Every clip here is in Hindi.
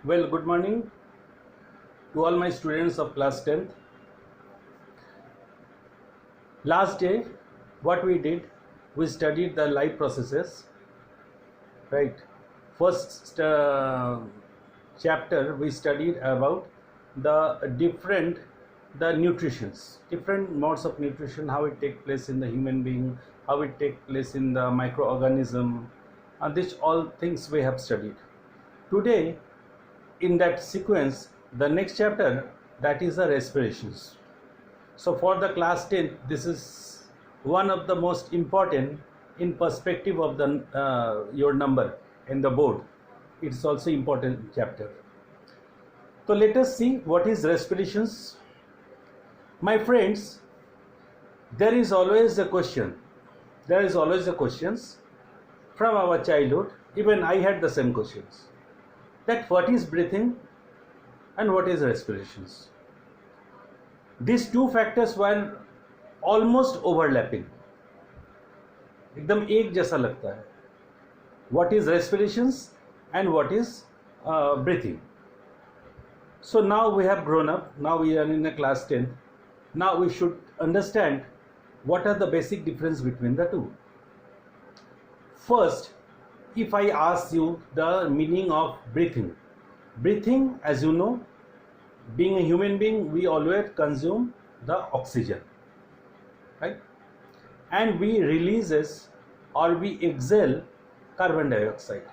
Well, good morning to all my students of class 10th. Last day, what we did, we studied the life processes, right? First chapter, we studied about the nutritions, different modes of nutrition, how it take place in the human being, how it take place in the microorganism, and this all things we have studied. Today, in that sequence, the next chapter, that is the respirations. So for the class 10, this is one of the most important in perspective of the your number in the board. It's also important chapter. So let us see what is respirations. My friends, there is always a question. There is always a questions from our childhood. Even I had the same questions. That what is breathing and what is respirations. These two factors were almost overlapping. एकदम एक जैसा लगता है. What is respirations and what is breathing. So now we have grown up. Now we are in a class 10. Now we should understand what are the basic difference between the two. First, if I ask you the meaning of breathing, as you know, being a human being, we always consume the oxygen, right? And we releases or we exhale carbon dioxide.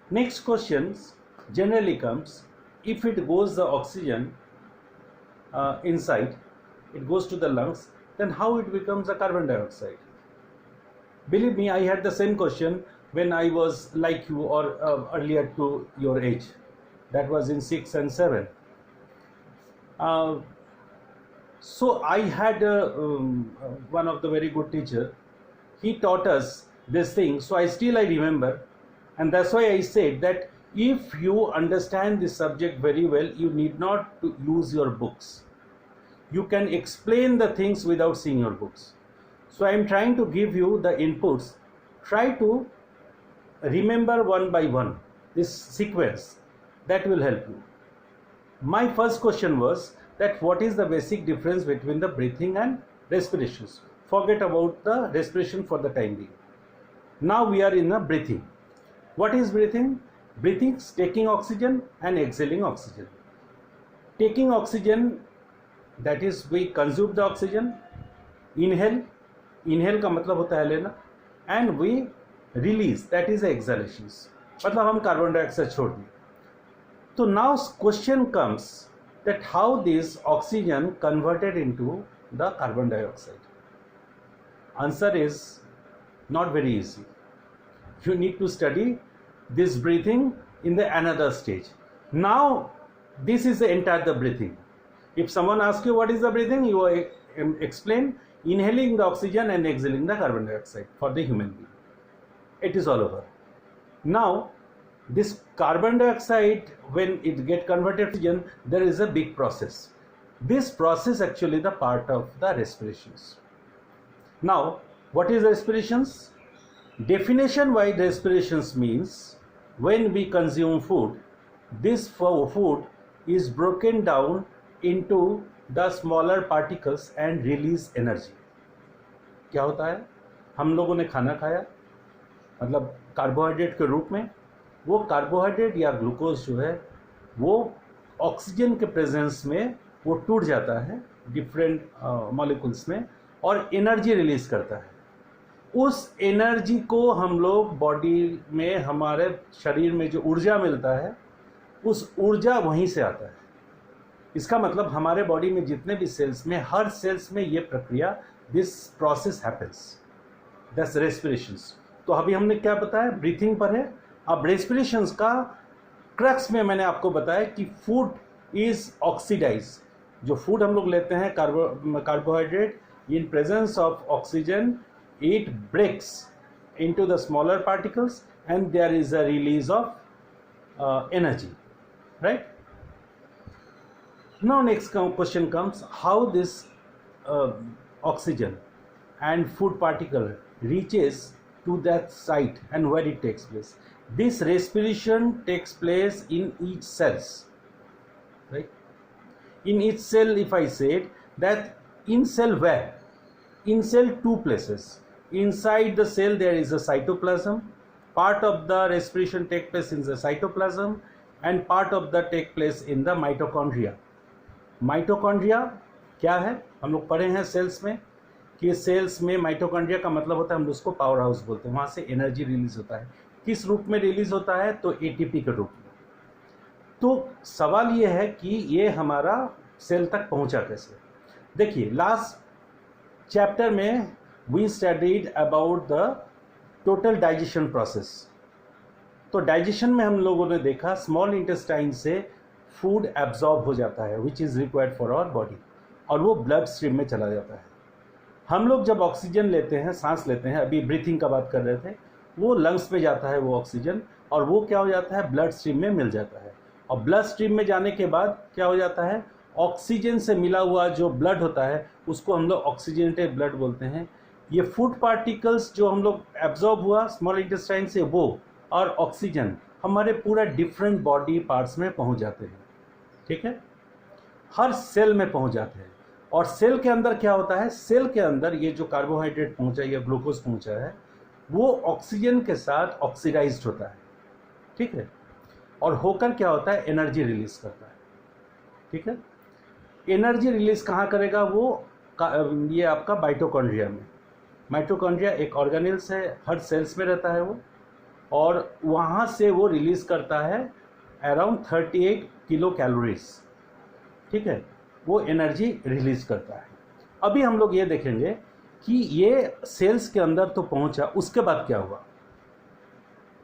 Next questions generally comes, if it goes the oxygen inside, it goes to the lungs, then how it becomes a carbon dioxide? Believe me, I had the same question when I was like you or earlier to your age. That was in 6 and 7. So I had one of the very good teacher. He taught us this thing. So I remember, and that's why I said that if you understand this subject very well, you need not to use your books. You can explain the things without seeing your books. So I am trying to give you the inputs. Try to remember one by one this sequence. That will help you. My first question was that what is the basic difference between the breathing and respirations. Forget about the respiration for the time being. Now we are in the breathing. What is breathing? Breathing is taking oxygen and exhaling oxygen. Taking oxygen, that is we consume the oxygen. Inhale का मतलब होता है लेना. And we release, that is exhalations. मतलब हम कार्बन डाइऑक्साइड छोड़ दें. So now question comes that how this oxygen converted into the carbon dioxide. Answer is not very easy. You need to study this breathing in the another stage. Now this is the entire breathing. If someone asks you what is the breathing, you explain inhaling the oxygen and exhaling the carbon dioxide for the human being. It is all over. Now this carbon dioxide, when it get converted to oxygen, there is a big process. This process actually the part of the respirations. Now what is respirations? Definition wise, respirations means when we consume food, this food is broken down into the smaller particles and release energy. क्या होता है? हम लोगों ने खाना खाया, मतलब कार्बोहाइड्रेट के रूप में, वो कार्बोहाइड्रेट या ग्लूकोज जो है वो ऑक्सीजन के प्रेजेंस में वो टूट जाता है डिफरेंट मॉलिक्यूल्स में और एनर्जी रिलीज करता है. उस एनर्जी को हम लोग बॉडी में, हमारे शरीर में जो ऊर्जा मिलता है, उस ऊर्जा वहीं से आता है. इसका मतलब हमारे बॉडी में जितने भी सेल्स में, हर सेल्स में ये प्रक्रिया, दिस प्रोसेस हैपेंस. दैट्स रेस्पिरेशंस. तो अभी हमने क्या बताया? ब्रीथिंग पर है. अब रेस्पिरेशंस का क्रक्स में मैंने आपको बताया कि फूड इज ऑक्सीडाइज. जो फूड हम लोग लेते हैं carbohydrate, in presence of oxygen it breaks into the smaller particles and there is a release of energy, right? Now next question comes, how this oxygen and food particle reaches to that site and where it takes place. This respiration takes place in each cells, right? In each cell, if I said that in cell where? In cell two places. Inside the cell there is a cytoplasm. Part of the respiration take place in the cytoplasm and part of the take place in the mitochondria. Mitochondria क्या है? हम लोग पढ़े हैं सेल्स में कि सेल्स में माइटोकॉन्ड्रिया का मतलब होता है, हम उसको पावर हाउस बोलते हैं, वहाँ से एनर्जी रिलीज होता है. किस रूप में रिलीज होता है? तो एटीपी के रूप में. तो सवाल ये है कि ये हमारा सेल तक पहुँचा कैसे. देखिए लास्ट चैप्टर में we studied about the total digestion process. तो डाइजेशन में हम लोगों ने देखा स्मॉल इंटेस्टाइन से फूड एब्जॉर्ब हो जाता है which is required for our body, और वो ब्लड स्ट्रीम में चला जाता है. हम लोग जब ऑक्सीजन लेते हैं, सांस लेते हैं, अभी ब्रीथिंग का बात कर रहे थे, वो लंग्स में जाता है वो ऑक्सीजन, और वो क्या हो जाता है? ब्लड स्ट्रीम में मिल जाता है. और ब्लड स्ट्रीम में जाने के बाद क्या हो जाता है? ऑक्सीजन से मिला हुआ जो ब्लड होता है उसको हम लोग ऑक्सीजनेटेड ब्लड बोलते हैं. ये फूड पार्टिकल्स जो हम लोग एब्जॉर्ब हुआ स्मॉल इंटेस्टाइन से, वो और ऑक्सीजन हमारे पूरा डिफरेंट बॉडी पार्ट्स में पहुंच जाते हैं. ठीक है, हर सेल में पहुंच जाते हैं. और सेल के अंदर क्या होता है? सेल के अंदर ये जो कार्बोहाइड्रेट पहुंचा या ग्लूकोज पहुंचा है वो ऑक्सीजन के साथ ऑक्सीडाइज्ड होता है. ठीक है, और होकर क्या होता है? एनर्जी रिलीज करता है. ठीक है, एनर्जी रिलीज कहाँ करेगा? वो ये आपका माइटोकॉन्ड्रिया में. माइटोकॉन्ड्रिया एक ऑर्गेनेल्स है, हर सेल्स में रहता है वो, और वहाँ से वो रिलीज करता है अराउंड 38 किलो कैलोरीज. ठीक है, वो एनर्जी रिलीज करता है. अभी हम लोग ये देखेंगे कि ये सेल्स के अंदर तो पहुंचा, उसके बाद क्या हुआ.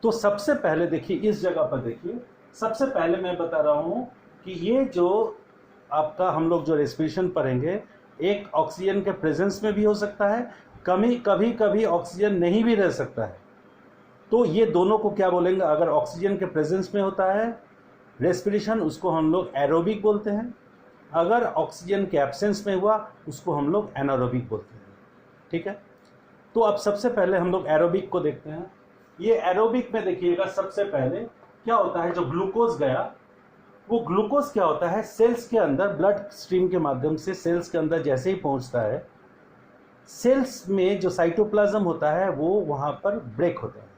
तो सबसे पहले देखिए, इस जगह पर देखिए, सबसे पहले मैं बता रहा हूँ कि ये जो आपका हम लोग जो रेस्पिरेशन पढ़ेंगे, एक ऑक्सीजन के प्रेजेंस में भी हो सकता है, कभी कभी ऑक्सीजन नहीं भी रह सकता है. तो ये दोनों को क्या बोलेंगे? अगर ऑक्सीजन के प्रेजेंस में होता है रेस्पिरेशन, उसको हम लोग एरोबिक बोलते हैं. अगर ऑक्सीजन के एब्सेंस में हुआ उसको हम लोग एनारोबिक बोलते हैं. ठीक है, तो अब सबसे पहले हम लोग एरोबिक को देखते हैं. ये एरोबिक में देखिएगा, सबसे पहले क्या होता है? जो ग्लूकोज गया, वो ग्लूकोज क्या होता है? सेल्स के अंदर ब्लड स्ट्रीम के माध्यम से सेल्स के अंदर जैसे ही पहुंचता है, सेल्स में जो साइटोप्लाज्म होता है वो वहाँ पर ब्रेक होता है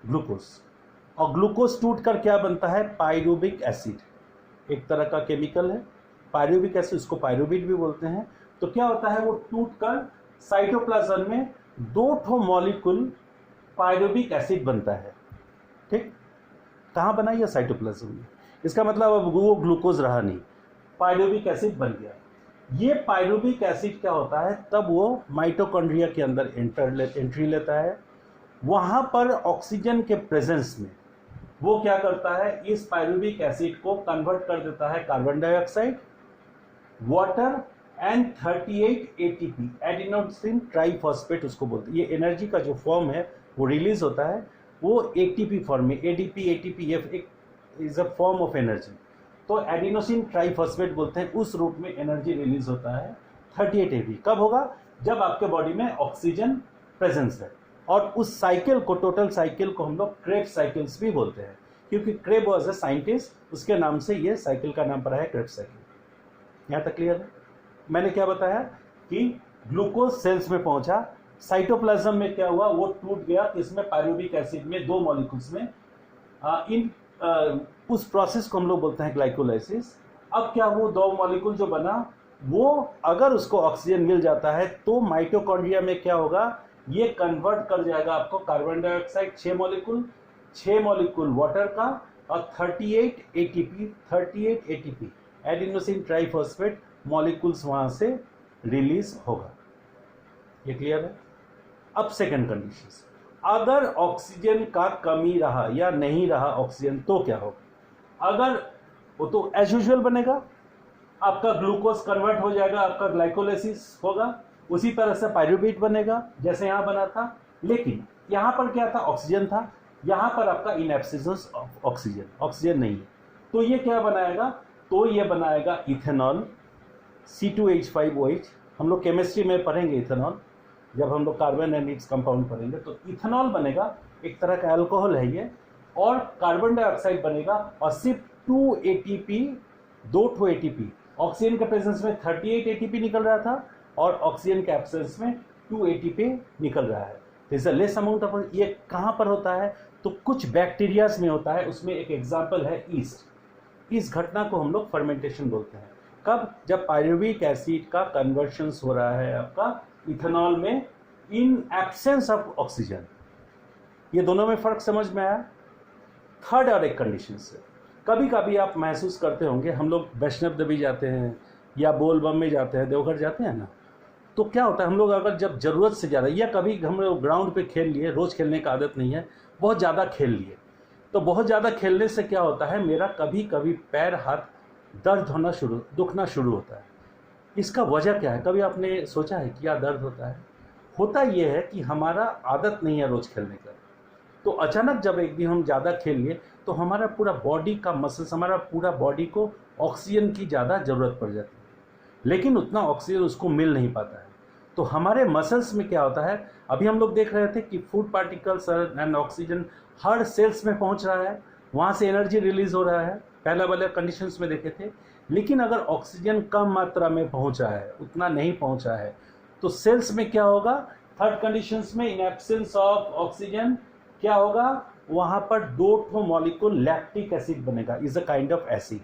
ग्लूकोज, और ग्लूकोज टूटकर क्या बनता है? Pyruvic acid. एक तरह का केमिकल है पायरुविक एसिड, उसको पायरुवेट भी बोलते हैं. तो क्या होता है? वो टूटकर साइटोप्लाज्म में 2 मॉलिक्यूल पायरुविक एसिड बनता है. ठीक, कहाँ बना? ये साइटोप्लाज्म में. इसका मतलब अब वो ग्लूकोज रहा नहीं, पायरुविक एसिड बन गया. ये पायरुविक एसिड क्या होता है? तब वो माइटोकॉन्ड्रिया के अंदर एंट्री लेता है. वहाँ पर ऑक्सीजन के प्रेजेंस में वो क्या करता है? इस पायरुविक एसिड को कन्वर्ट कर देता है carbon dioxide, water and 38 ATP, adenosine triphosphate उसको बोलते हैं. ये एनर्जी का जो फॉर्म है वो रिलीज होता है, वो एटीपी फॉर्म में. एडीपी एटीपी एक is a form of energy. तो एडिनोसिन ट्राइफॉस्फेट बोलते हैं, उस रूप में एनर्जी रिलीज होता है 38 एटीपी. कब होगा? जब आपके बॉडी में ऑक्सीजन प्रेजेंस है. और उस साइकिल को, टोटल साइकिल को हम लोग क्रेब्स साइकिल्स भी बोलते हैं, क्योंकि क्रेब वॉज अ साइंटिस्ट, उसके नाम से ये साइकिल का नाम पड़ा है क्रेब्स साइकिल. यहाँ तक क्लियर है? मैंने क्या बताया कि ग्लूकोज सेल्स में पहुंचा, साइटोप्लाज्म में क्या हुआ? वो टूट गया, इसमें पायरुविक एसिड में 2 मॉलिक्यूल्स में. उस प्रोसेस को हम लोग बोलते हैं ग्लाइकोलाइसिस. अब क्या, वो 2 मॉलिक्यूल जो बना, वो अगर उसको ऑक्सीजन मिल जाता है तो माइटोकॉन्ड्रिया में क्या होगा? ये कन्वर्ट कर जाएगा आपको कार्बन डाइऑक्साइड 6 मॉलिक्यूल वाटर का, और 38 एटीपी एडिनोसिन ट्राइफॉस्फेट मॉलिक्यूल्स वहां से रिलीज होगा. ये क्लियर है? अब सेकंड कंडीशन, अगर ऑक्सीजन का कमी रहा या नहीं रहा ऑक्सीजन तो क्या होगा? अगर वो तो एज यूजुअल बनेगा, आपका ग्लूकोज कन्वर्ट हो जाएगा, आपका ग्लाइकोलाइसिस होगा, उसी तरह से पायरुवेट बनेगा जैसे यहाँ बना था. लेकिन यहाँ पर क्या था? ऑक्सीजन था. यहाँ पर आपका इन एब्सेंस ऑफ ऑक्सीजन नहीं है. तो ये क्या बनाएगा? तो ये बनाएगा इथेनॉल, C2H5OH. हम लोग केमिस्ट्री में पढ़ेंगे इथेनॉल, जब हम लोग कार्बन एंड इट्स कंपाउंड पढ़ेंगे. तो इथेनॉल बनेगा, एक तरह का अल्कोहल है ये, और कार्बन डाइऑक्साइड बनेगा और सिर्फ 2 ATP, 2 ATP, ऑक्सीजन के प्रेजेंस में 38 ATP निकल रहा था और ऑक्सीजन के एब्सेंस में 2 ATP निकल रहा है। Is a less amount of, ये कहाँ पर होता है? तो कुछ बैक्टीरियाज में होता है। उसमें एक एग्जाम्पल है ईस्ट। इस घटना को हम लोग फर्मेंटेशन बोलते हैं। कब? जब पायरुविक एसिड का कन्वर्शंस हो रहा है आपका इथेनॉल में इन एब्सेंस ऑफ ऑक्सीजन। ये दोनों में फर्क समझ में आया? थर्ड और एक कंडीशन से कभी कभी आप महसूस करते होंगे, हम लोग वैष्णव देवी जाते हैं या बोलबम में जाते हैं, देवघर जाते हैं ना, तो क्या होता है हम लोग अगर जब ज़रूरत से ज़्यादा या कभी हम लोग ग्राउंड पे खेल लिए, रोज़ खेलने का आदत नहीं है, बहुत ज़्यादा खेल लिए, तो बहुत ज़्यादा खेलने से क्या होता है, मेरा कभी कभी पैर हाथ दुखना शुरू होता है। इसका वजह क्या है? कभी आपने सोचा है क्या दर्द होता है? होता ये है कि हमारा आदत नहीं है रोज़ खेलने का। तो अचानक जब एक दिन हम ज़्यादा खेल लिए तो हमारा पूरा बॉडी का मसल्स, हमारा पूरा बॉडी को ऑक्सीजन की ज़्यादा ज़रूरत पड़ जाती है, लेकिन उतना ऑक्सीजन उसको मिल नहीं पाता है। तो हमारे मसल्स में क्या होता है, अभी हम लोग देख रहे थे कि फूड पार्टिकल्स एंड ऑक्सीजन हर सेल्स में पहुंच रहा है, वहाँ से एनर्जी रिलीज हो रहा है, पहला वाले कंडीशंस में देखे थे। लेकिन अगर ऑक्सीजन कम मात्रा में पहुंचा है, उतना नहीं पहुंचा है, तो सेल्स में क्या होगा? थर्ड कंडीशंस में इन एब्सेंस ऑफ ऑक्सीजन क्या होगा? वहाँ पर 2 मॉलिक्यूल लैक्टिक एसिड बनेगा। Is a kind of acid,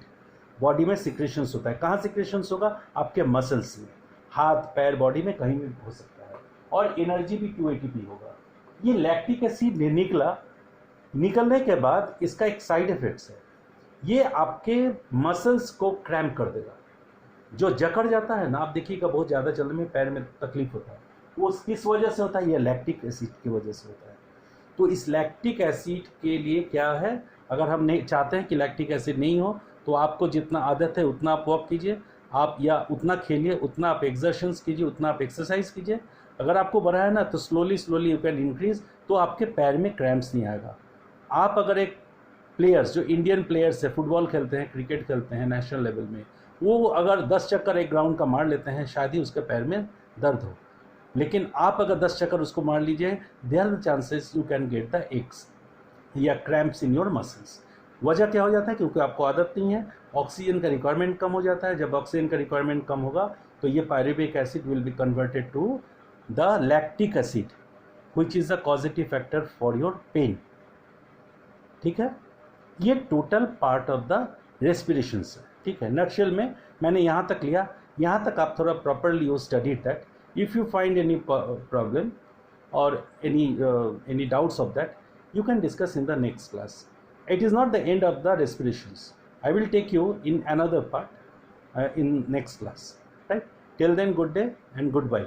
body में सिक्रेशंस होता है। कहाँ सिक्रेशंस होगा? आपके मसल्स में, हाथ पैर बॉडी में कहीं भी हो सकता है, और एनर्जी भी 2 ATP होगा। ये लैक्टिक एसिड निकलने के बाद इसका एक साइड इफेक्ट्स है, ये आपके मसल्स को क्रैम्प कर देगा। जो जकड़ जाता है ना, आप देखिएगा बहुत ज़्यादा चलने में पैर में तकलीफ होता है, वो किस वजह से होता है? ये लैक्टिक एसिड की वजह से होता है। तो इस लैक्टिक एसिड के लिए क्या है, अगर हम नहीं चाहते हैं कि लैक्टिक एसिड नहीं हो, तो आपको जितना आदत है उतना आप वॉक कीजिए, आप या उतना खेलिए, उतना आप एक्सर्शंस कीजिए, उतना आप एक्सरसाइज कीजिए। अगर आपको बढ़ा है ना, तो स्लोली यू कैन इंक्रीज, तो आपके पैर में क्रैम्प्स नहीं आएगा। आप अगर एक प्लेयर्स, जो इंडियन प्लेयर्स है, फुटबॉल खेलते हैं, क्रिकेट खेलते हैं नेशनल लेवल में, वो अगर 10 चक्कर एक ग्राउंड का मार लेते हैं, शायद ही उसके पैर में दर्द हो। लेकिन आप अगर 10 चक्कर उसको मार लीजिए, there are the chances you can get the aches या क्रैम्प्स इन योर मसल्स। वजह क्या हो जाता है? क्योंकि आपको आदत नहीं है, ऑक्सीजन का रिक्वायरमेंट कम हो जाता है। जब ऑक्सीजन का रिक्वायरमेंट कम होगा तो ये pyruvic acid will be converted to the lactic acid which is the causative factor for your pain. ठीक है, ये total part of the respiration है। ठीक है, नटशेल में मैंने यहाँ तक लिया। यहाँ तक आप थोड़ा properly you studied that. If you find any problem और any doubts of that, you can discuss in the next class. It is not the end of the respirations. I will take you in another part in next class. Right? Till then, good day and goodbye.